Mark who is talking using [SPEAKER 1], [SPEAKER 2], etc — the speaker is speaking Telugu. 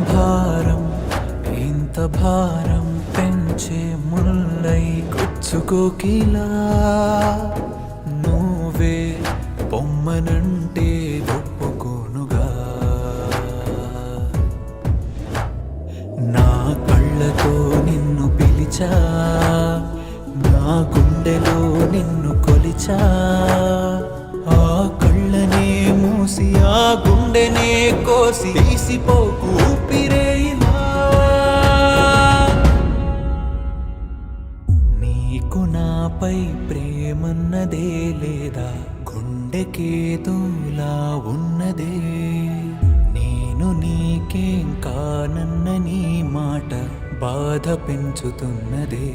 [SPEAKER 1] భారం ఇంత భారం పెంచే ముల్లై గుచ్చుకోకిలా నువ్వే పొమ్మనంటే ఒప్పుకోనుగా నా కళ్ళతో నిన్ను పిలిచా నా గుండెలో నిన్ను కొలిచా ఆ కళ్ళనే మూసి ఆ గుండెనే కోసి తీసిపోకు ఊపిరే ఇలా నీకు నాపై ప్రేమన్నదే లేదా గుండెకేదోలా ఉన్నదే నేను నీకేం కానన్న నీ మాట బాధ పెంచుతున్నదే